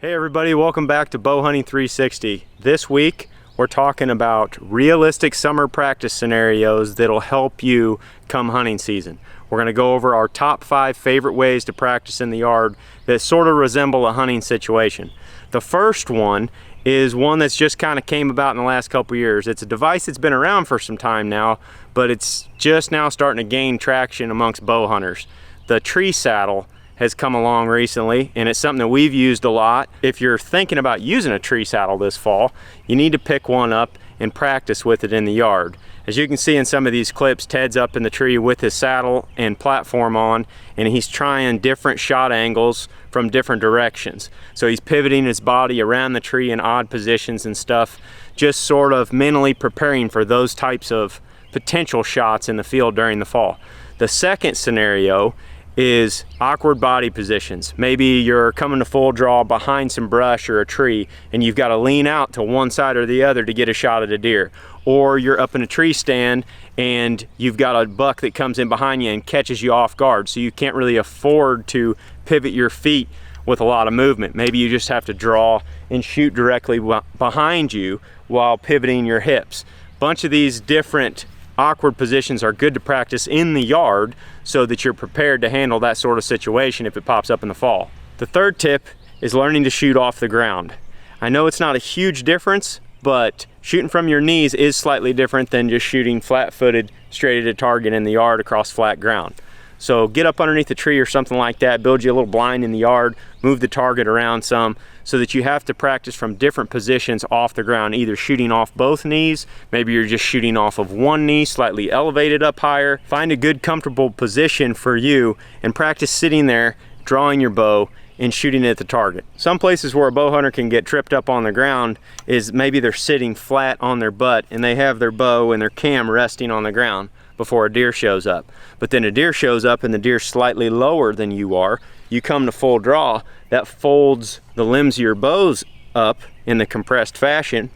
Hey everybody, welcome back to Bow Hunting 360. This week we're talking about realistic summer practice scenarios that'll help you come hunting season. We're going to go over our top 5 favorite ways to practice in the yard that sort of resemble a hunting situation. The first one is one that's just kind of came about in the last couple years. It's a device that's been around for some time now, but it's just now starting to gain traction amongst bow hunters. The tree saddle has come along recently, and it's something that we've used a lot. If you're thinking about using a tree saddle this fall, you need to pick one up and practice with it in the yard. As you can see in some of these clips, Ted's up in the tree with his saddle and platform on, and he's trying different shot angles from different directions. So he's pivoting his body around the tree in odd positions and stuff, just sort of mentally preparing for those types of potential shots in the field during the fall. The second scenario is awkward body positions. Maybe you're coming to full draw behind some brush or a tree and you've got to lean out to one side or the other to get a shot at a deer. Or you're up in a tree stand and you've got a buck that comes in behind you and catches you off guard, so you can't really afford to pivot your feet with a lot of movement. Maybe you just have to draw and shoot directly behind you while pivoting your hips. Bunch of these different awkward positions are good to practice in the yard so that you're prepared to handle that sort of situation if it pops up in the fall. The third tip is learning to shoot off the ground. I know it's not a huge difference, but shooting from your knees is slightly different than just shooting flat-footed straight at a target in the yard across flat ground. So get up underneath a tree or something like that, build you a little blind in the yard, move the target around some so that you have to practice from different positions off the ground, either shooting off both knees, maybe you're just shooting off of one knee, slightly elevated up higher. Find a good comfortable position for you and practice sitting there, drawing your bow and shooting at the target. Some places where a bow hunter can get tripped up on the ground is maybe they're sitting flat on their butt and they have their bow and their cam resting on the ground before a deer shows up. But then a deer shows up and the deer's slightly lower than you are. You come to full draw, that folds the limbs of your bows up in the compressed fashion,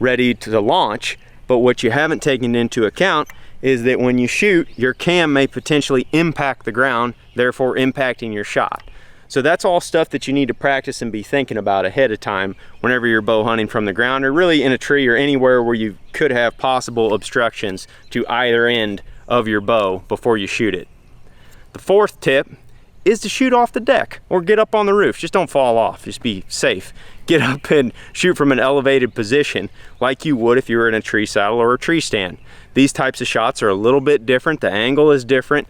ready to launch. But what you haven't taken into account is that when you shoot, your cam may potentially impact the ground, therefore impacting your shot. So that's all stuff that you need to practice and be thinking about ahead of time whenever you're bow hunting from the ground, or really in a tree or anywhere where you could have possible obstructions to either end of your bow before you shoot it. The fourth tip is to shoot off the deck or get up on the roof. Just don't fall off, just be safe. Get up and shoot from an elevated position like you would if you were in a tree saddle or a tree stand. These types of shots are a little bit different. The angle is different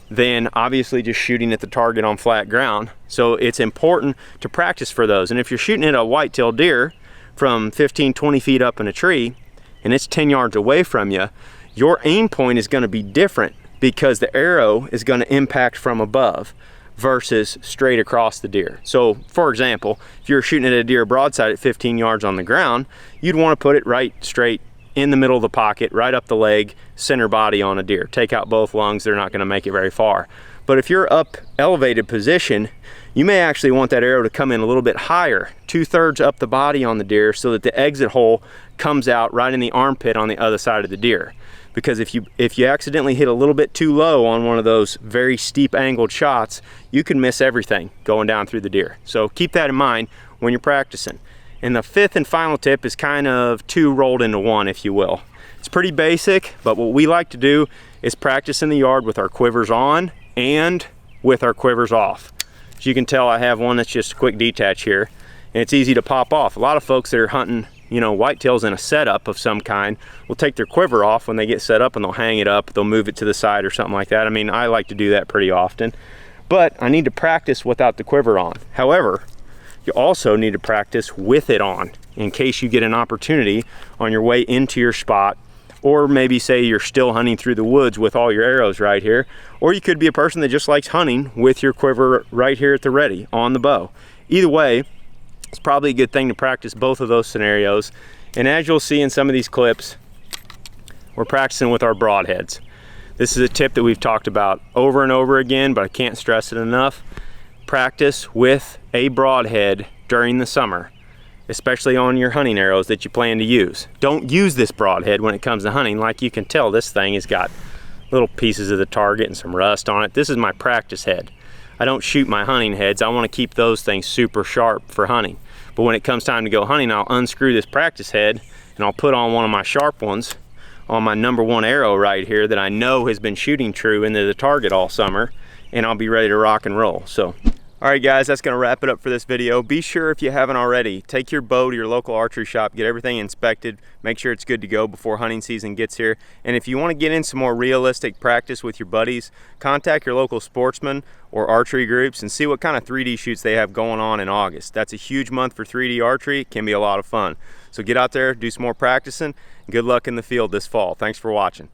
than obviously just shooting at the target on flat ground. So it's important to practice for those. And if you're shooting at a white-tailed deer from 15-20 feet up in a tree and it's 10 yards away from you, your aim point is going to be different because the arrow is going to impact from above versus straight across the deer. So for example, if you're shooting at a deer broadside at 15 yards on the ground, you'd want to put it right straight in the middle of the pocket, right up the leg, center body on a deer. Take out both lungs, they're not gonna make it very far. But if you're up elevated position, you may actually want that arrow to come in a little bit higher, 2/3 up the body on the deer, so that the exit hole comes out right in the armpit on the other side of the deer. Because if you accidentally hit a little bit too low on one of those very steep angled shots, you can miss everything going down through the deer. So keep that in mind when you're practicing. And the fifth and final tip is kind of two rolled into one, if you will. It's pretty basic, but what we like to do is practice in the yard with our quivers on and with our quivers off. As you can tell, I have one that's just a quick detach here, and it's easy to pop off. A lot of folks that are hunting, whitetails in a setup of some kind will take their quiver off when they get set up and they'll hang it up, they'll move it to the side or something like that. I mean, I like to do that pretty often, but I need to practice without the quiver on. However, you also need to practice with it on in case you get an opportunity on your way into your spot, or maybe say you're still hunting through the woods with all your arrows right here, or you could be a person that just likes hunting with your quiver right here at the ready on the bow. Either way, it's probably a good thing to practice both of those scenarios. And as you'll see in some of these clips, we're practicing with our broadheads. This is a tip that we've talked about over and over again, but I can't stress it enough. Practice with a broadhead during the summer, especially on your hunting arrows that you plan to use. Don't use this broadhead when it comes to hunting. Like you can tell, this thing has got little pieces of the target and some rust on it. This is my practice head. I don't shoot my hunting heads. I want to keep those things super sharp for hunting. But when it comes time to go hunting, I'll unscrew this practice head and I'll put on one of my sharp ones on my #1 arrow right here that I know has been shooting true into the target all summer, and I'll be ready to rock and roll. So, all right guys, that's gonna wrap it up for this video. Be sure, if you haven't already, take your bow to your local archery shop, get everything inspected, make sure it's good to go before hunting season gets here. And if you want to get in some more realistic practice with your buddies, contact your local sportsman or archery groups and see what kind of 3D shoots they have going on in August. That's a huge month for 3D archery. It can be a lot of fun. So get out there, do some more practicing, and good luck in the field this fall. Thanks for watching.